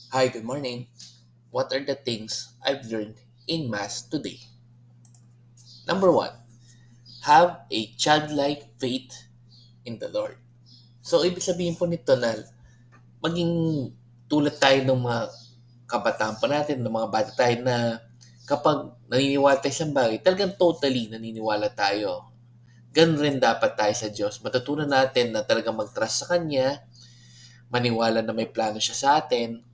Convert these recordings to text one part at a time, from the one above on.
Hi, good morning. What are the things I've learned in Mass today? Number one, have a childlike faith in the Lord. So, ibig sabihin po nito na maging tulad tayo ng mga kabataan pa natin, ng mga bata tayo na kapag naniniwala tayo sa bagay, talagang totally naniniwala tayo. Ganun rin dapat tayo sa Diyos. Matutunan natin na talagang mag-trust sa Kanya, maniwala na may plano siya sa atin,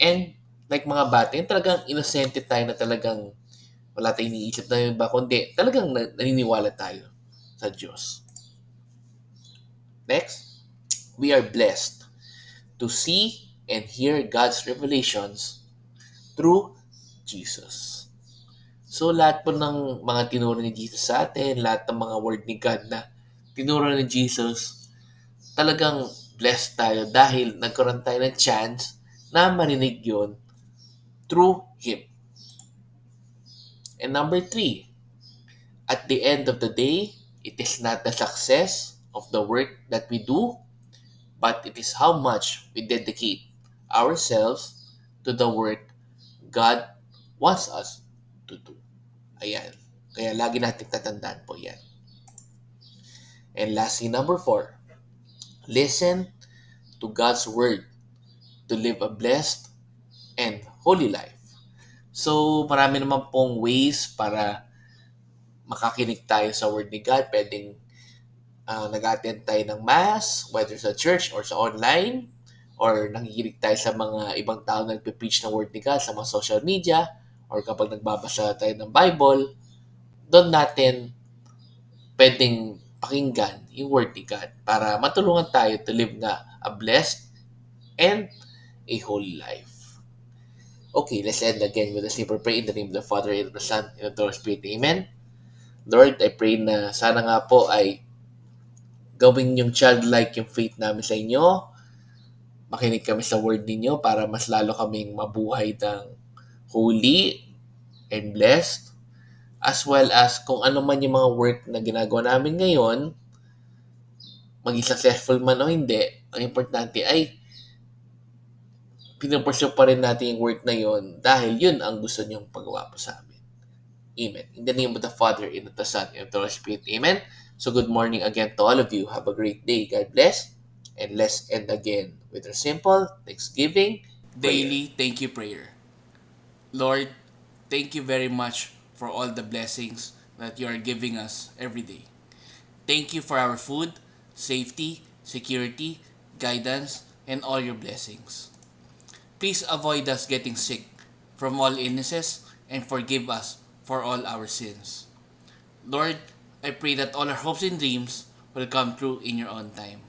and like mga bata, yung talagang inosente tayo na talagang wala tayong iniisip na yung iba, kundi talagang naniniwala tayo sa Diyos. Next, we are blessed to see and hear God's revelations through Jesus. So, lahat po ng mga tinuro ni Jesus sa atin, lahat ng mga word ni God na tinuro ni Jesus, talagang blessed tayo dahil nagkaroon tayo ng chance na marinig yon through Him. And number three, at the end of the day, it is not the success of the work that we do, but it is how much we dedicate ourselves to the work God wants us to do. Ayan. Kaya lagi natin tatandaan po yan. And lastly, number four, listen to God's word to live a blessed and holy life. So, marami naman pong ways para makakinig tayo sa word ni God. Pwedeng nag-attend tayo ng mass, whether sa church or sa online, or nakikinig tayo sa mga ibang tao na nagpe-preach ng word ni God sa mga social media, or kapag nagbabasa tayo ng Bible, doon natin pwedeng pakinggan yung word ni God para matulungan tayo to live na a blessed and a holy life. Okay, let's end again with a simple prayer in the name of the Father, and of the Son, and of the Holy Spirit. Amen. Lord, I pray na sana nga po ay gawin yung childlike yung faith namin sa inyo. Makinig kami sa word ninyo para mas lalo kaming mabuhay ng holy and blessed. As well as kung ano man yung mga work na ginagawa namin ngayon, maging successful man o hindi, ang importante ay pinupursue pa rin natin yung work na yon dahil yun ang gusto niyong pagawa po sa amin. Amen. In the name of the Father, and of the Son, and of the Holy Spirit. Amen. So good morning again to all of you. Have a great day. God bless. And let's end again with a simple Thanksgiving prayer. Daily thank you prayer. Lord, thank you very much for all the blessings that you are giving us every day. Thank you for our food, safety, security, guidance, and all your blessings. Please avoid us getting sick from all illnesses and forgive us for all our sins. Lord, I pray that all our hopes and dreams will come true in your own time.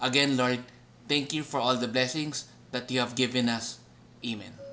Again, Lord, thank you for all the blessings that you have given us. Amen.